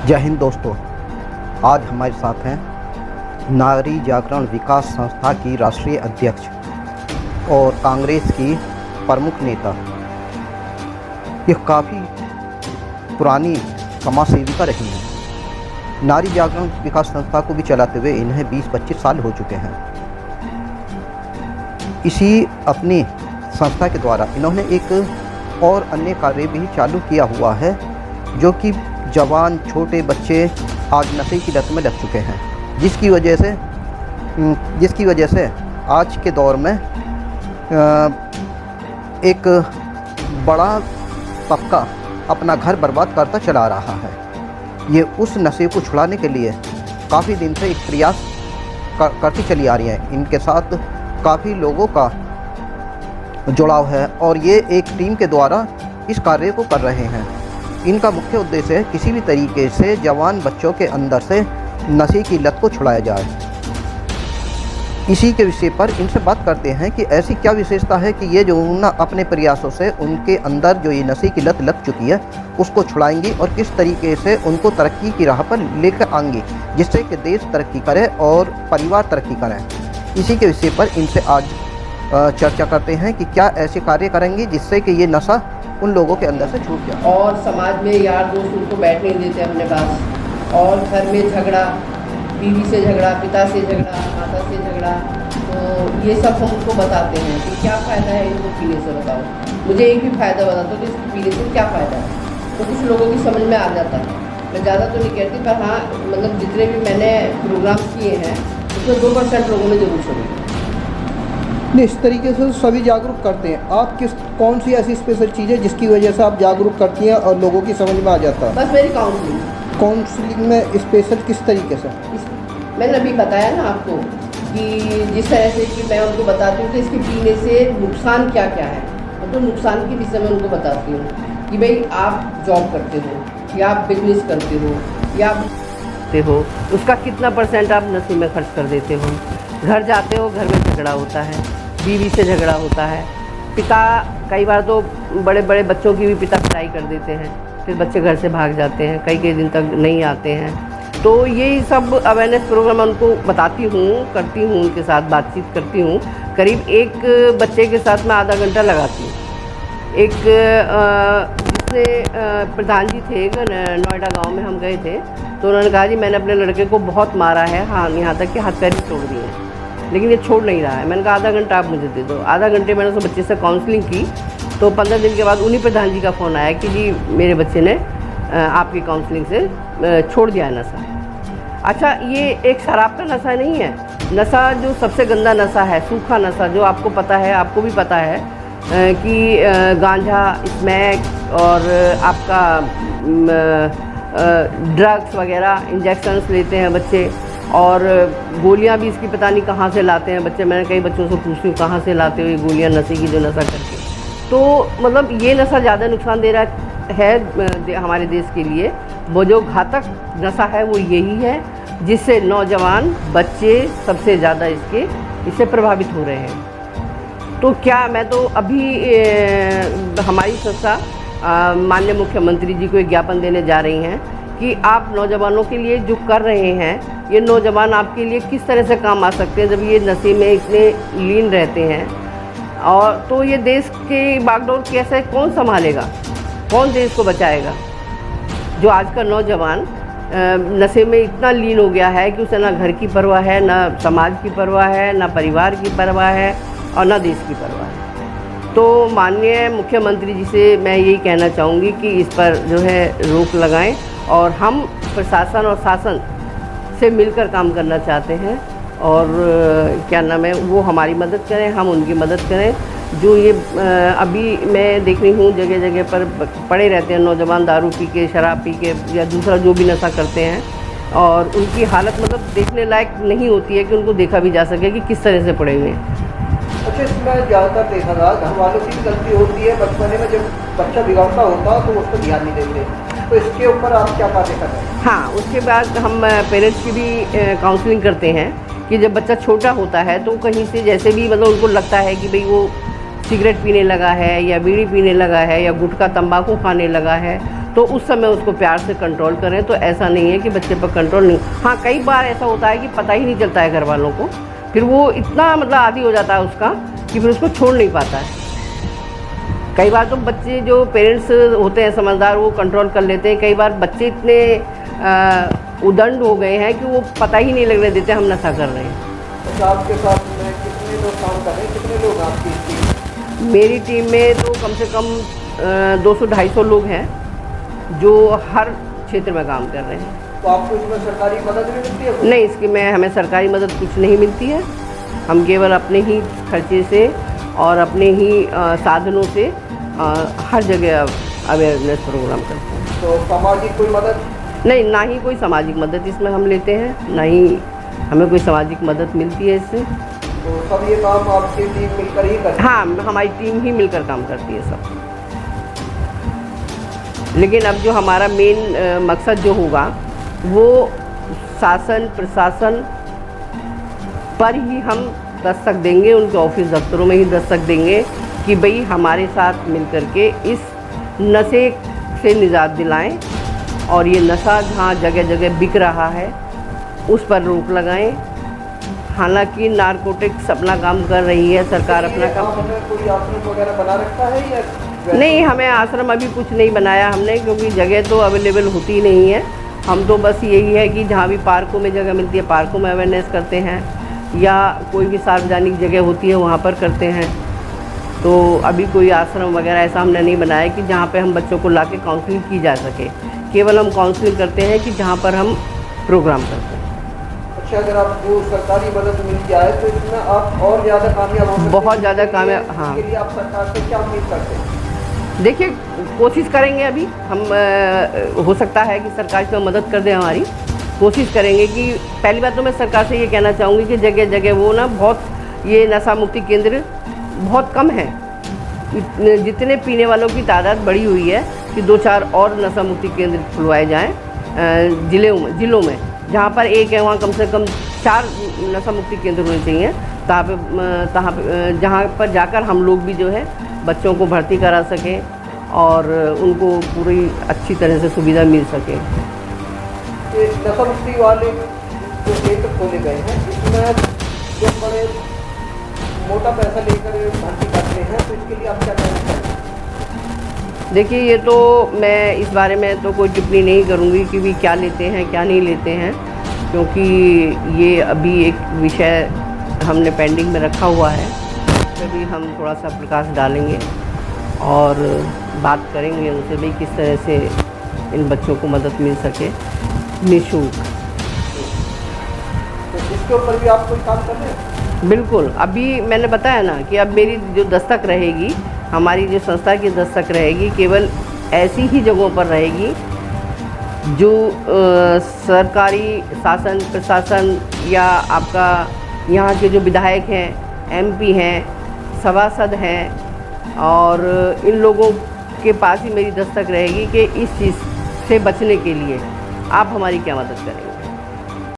जय हिंद दोस्तों। आज हमारे साथ हैं नारी जागरण विकास संस्था की राष्ट्रीय अध्यक्ष और कांग्रेस की प्रमुख नेता। ये काफ़ी पुरानी समाज सेविका रही हैं। नारी जागरण विकास संस्था को भी चलाते हुए इन्हें 20-25 साल हो चुके हैं। इसी अपनी संस्था के द्वारा इन्होंने एक और अन्य कार्य भी चालू किया हुआ है, जो कि जवान छोटे बच्चे आज नशे की लत में लग चुके हैं, जिसकी वजह से आज के दौर में एक बड़ा तबका अपना घर बर्बाद करता चला रहा है। ये उस नशे को छुड़ाने के लिए काफ़ी दिन से एक प्रयास करती चली आ रही है। इनके साथ काफ़ी लोगों का जुड़ाव है और ये एक टीम के द्वारा इस कार्य को कर रहे हैं। इनका मुख्य उद्देश्य है किसी भी तरीके से जवान बच्चों के अंदर से नशे की लत को छुड़ाया जाए। इसी के विषय पर इनसे बात करते हैं कि ऐसी क्या विशेषता है कि ये जो अपने प्रयासों से उनके अंदर जो ये नशे की लत लग चुकी है उसको छुड़ाएंगी और किस तरीके से उनको तरक्की की राह पर लेकर आएंगी, जिससे कि देश तरक्की करे और परिवार तरक्की करें। इसी के विषय पर इनसे आज चर्चा करते हैं कि क्या ऐसे कार्य करेंगे जिससे कि ये नशा उन लोगों के अंदर से छूट जाए। और समाज में यार दोस्त उनको बैठने नहीं देते अपने पास, और घर में झगड़ा, बीवी से झगड़ा, पिता से झगड़ा, माता से झगड़ा, तो ये सब हम उनको बताते हैं कि क्या फ़ायदा है इनको पीने से। बताओ, मुझे एक भी फ़ायदा बता दो कि इसको पीने से क्या फ़ायदा है। तो कुछ लोगों की समझ में आ जाता है। मैं ज़्यादा तो नहीं कहती, पर हाँ मतलब जितने भी मैंने प्रोग्राम किए हैं उसमें 2% लोगों ने ज़रूर सुनी। नहीं, इस तरीके से सभी जागरूक करते हैं। आप कौन सी ऐसी स्पेशल चीज़ है जिसकी वजह से आप जागरूक करती हैं और लोगों की समझ में आ जाता है? बस मेरी काउंसलिंग में स्पेशल किस तरीके से? मैंने अभी बताया ना आपको कि जिस तरह से कि मैं उनको बताती हूँ कि इसके पीने से नुकसान क्या क्या है, तो नुकसान के विषय में उनको बताती हूँ कि भाई आप जॉब करते हो या आप बिजनेस करते हो या आप उसका कितना % आप नशे में खर्च कर देते हो। घर जाते हो, घर में झगड़ा होता है, बीवी से झगड़ा होता है, पिता कई बार तो बड़े बड़े बच्चों की भी पिता पिटाई कर देते हैं, फिर बच्चे घर से भाग जाते हैं, कई दिन तक नहीं आते हैं। तो यही सब अवेयरनेस प्रोग्राम उनको बताती हूँ, करती हूँ, उनके साथ बातचीत करती हूँ। करीब एक बच्चे के साथ मैं आधा घंटा लगाती हूँ। एक जिससे प्रधान जी थे, नोएडा गाँव में हम गए थे, तो उन्होंने कहा जी मैंने अपने लड़के को बहुत मारा है, हाँ यहाँ तक कि हाथ पैर भी तोड़ दिए हैं, लेकिन ये छोड़ नहीं रहा है। मैंने कहा आधा घंटा आप मुझे दे दो। आधा घंटे मैंने उस बच्चे से काउंसलिंग की, तो 15 दिन के बाद उन्हीं प्रधान जी का फ़ोन आया कि जी मेरे बच्चे ने आपकी काउंसलिंग से छोड़ दिया है नशा। अच्छा, ये एक शराब का नशा नहीं है। नशा जो सबसे गंदा नशा है, सूखा नशा, जो आपको पता है, आपको भी पता है कि गांजा, स्मैक और आपका ड्रग्स वगैरह इंजेक्शन्स लेते हैं बच्चे, और गोलियां भी इसकी पता नहीं कहाँ से लाते हैं बच्चे। मैंने कई बच्चों से पूछती हूँ कहाँ से लाते हो ये गोलियां नशे की, जो नशा करके। तो मतलब ये नशा ज़्यादा नुकसान दे रहा है हमारे देश के लिए। वो जो घातक नशा है वो यही है, जिससे नौजवान बच्चे सबसे ज़्यादा इससे प्रभावित हो रहे हैं। तो क्या मैं तो अभी हमारी संस्था माननीय मुख्यमंत्री जी को एक ज्ञापन देने जा रही हैं कि आप नौजवानों के लिए जो कर रहे हैं, ये नौजवान आपके लिए किस तरह से काम आ सकते हैं जब ये नशे में इतने लीन रहते हैं। और तो ये देश की बागडोर कैसे कौन संभालेगा, कौन देश को बचाएगा? जो आज का नौजवान नशे में इतना लीन हो गया है कि उसे ना घर की परवाह है, ना समाज की परवाह है, ना परिवार की परवाह है और ना देश की परवाह है। तो माननीय मुख्यमंत्री जी से मैं यही कहना चाहूँगी कि इस पर जो है रोक लगाएं, और हम प्रशासन और शासन से मिलकर काम करना चाहते हैं, और क्या नाम है, वो हमारी मदद करें, हम उनकी मदद करें। जो ये अभी मैं देख रही हूँ जगह जगह पर पड़े रहते हैं नौजवान, दारू पी के, शराब पी के या दूसरा जो भी नशा करते हैं, और उनकी हालत मतलब देखने लायक नहीं होती है कि उनको देखा भी जा सके कि किस तरह से पड़े हुए हैं। अच्छा, इसमें ज़्यादातर देखा था घर वालों की गलती होती है। बचपने में जब बच्चा बिगड़ता होता तो उस पर ध्यान नहीं देते, तो इसके ऊपर आप क्या कार्य कर रहे हैं? हाँ, उसके बाद हम पेरेंट्स की भी काउंसलिंग करते हैं कि जब बच्चा छोटा होता है तो कहीं से जैसे भी मतलब उनको लगता है कि भाई वो सिगरेट पीने लगा है या बीड़ी पीने लगा है या गुटखा तंबाकू खाने लगा है, तो उस समय उसको प्यार से कंट्रोल करें। तो ऐसा नहीं है कि बच्चे पर कंट्रोल नहीं, हाँ कई बार ऐसा होता है कि पता ही नहीं चलता है घर वालों को, फिर वो इतना मतलब आदी हो जाता है उसका कि फिर उसको छोड़ नहीं पाता है। कई बार तो बच्चे जो पेरेंट्स होते हैं समझदार, वो कंट्रोल कर लेते हैं। कई बार बच्चे इतने उदंड हो गए हैं कि वो पता ही नहीं लगने देते हम नशा कर रहे हैं। अच्छा, आपके साथ में कितने लोग काम कर रहे हैं, कितने लोग आपकी टीम? मेरी टीम में तो कम से कम 200-250 लोग हैं जो हर क्षेत्र में काम कर रहे हैं। तो आपको इसमें सरकारी मदद भी मिलती है? नहीं, इसकी में हमें सरकारी मदद कुछ नहीं मिलती है। हम केवल अपने ही खर्चे से और अपने ही साधनों से हर जगह अवेयरनेस प्रोग्राम करते हैं। तो सामाजिक कोई मदद? नहीं, ना ही कोई सामाजिक मदद इसमें हम लेते हैं, ना ही हमें कोई सामाजिक मदद मिलती है इससे। तो सब ये काम आपकी टीम मिलकर ही करती है? हाँ, हमारी टीम ही मिलकर काम करती है सब। लेकिन अब जो हमारा मेन मकसद जो होगा वो शासन प्रशासन पर ही हम दस्तक देंगे, उनके ऑफिस दफ्तरों में ही दस्तक देंगे कि भाई हमारे साथ मिलकर के इस नशे से निजात दिलाएं और ये नशा जहाँ जगह जगह बिक रहा है उस पर रोक लगाएं। हालांकि नारकोटिक्स अपना काम कर रही है, सरकार अपना काम। आपने कोई आश्रम वगैरह बना रखा है या? नहीं, हमें आश्रम अभी कुछ नहीं बनाया हमने, क्योंकि जगह तो अवेलेबल होती नहीं है। हम तो बस यही है कि जहाँ भी पार्कों में जगह मिलती है पार्कों में अवेयरनेस करते हैं, या कोई भी सार्वजनिक जगह होती है वहाँ पर करते हैं। तो अभी कोई आश्रम वगैरह ऐसा हमने नहीं बनाया कि जहाँ पे हम बच्चों को लाके काउंसलिंग की जा सके। केवल हम काउंसलिंग करते हैं कि जहाँ पर हम प्रोग्राम करते हैं। अच्छा, अगर आपको सरकारी मदद मिल जाए तो इसमें आप और ज़्यादा कामयाब हो सकते हैं? बहुत ज़्यादा कामयाब, हाँ। इसके लिए आप सरकार से क्या उम्मीद करते हैं? देखिए, कोशिश करेंगे अभी हम, हो सकता है कि सरकार इसमें मदद कर दे हमारी। कोशिश करेंगे कि पहली बात तो मैं सरकार से ये कहना चाहूँगी कि जगह जगह वो ना बहुत ये नशा मुक्ति केंद्र बहुत कम है। जितने पीने वालों की तादाद बढ़ी हुई है कि 2-4 और नशा मुक्ति केंद्र खुलवाए जाएँ ज़िलों में। जहाँ पर एक है वहाँ कम से कम 4 नशा मुक्ति केंद्र होने चाहिए, जहाँ पर जाकर हम लोग भी जो है बच्चों को भर्ती करा सकें और उनको पूरी अच्छी तरह से सुविधा मिल सके। ये नशा मुक्ति वाले जो केंद्र खोले गए हैं इसमें जो बड़े मोटा पैसा लेकर भर्ती करते हैं, तो इसके लिए आप क्या कहना चाहेंगे? देखिए, ये तो मैं इस बारे में तो कोई टिप्पणी नहीं करूँगी कि भी क्या लेते हैं क्या नहीं लेते हैं, क्योंकि ये अभी एक विषय हमने पेंडिंग में रखा हुआ है। इस पर भी हम थोड़ा सा प्रकाश डालेंगे और बात करेंगे उनसे भी किस तरह से इन बच्चों को मदद मिल सके निःशुल्क। तो इसके ऊपर भी आप कोई काम कर रहे हैं? बिल्कुल, अभी मैंने बताया ना कि अब मेरी जो दस्तक रहेगी, हमारी जो संस्था की दस्तक रहेगी, केवल ऐसी ही जगहों पर रहेगी जो सरकारी शासन प्रशासन या आपका यहाँ के जो विधायक हैं, एमपी हैं, सभासद हैं, और इन लोगों के पास ही मेरी दस्तक रहेगी कि इस चीज़ से बचने के लिए आप हमारी क्या मदद करेंगे।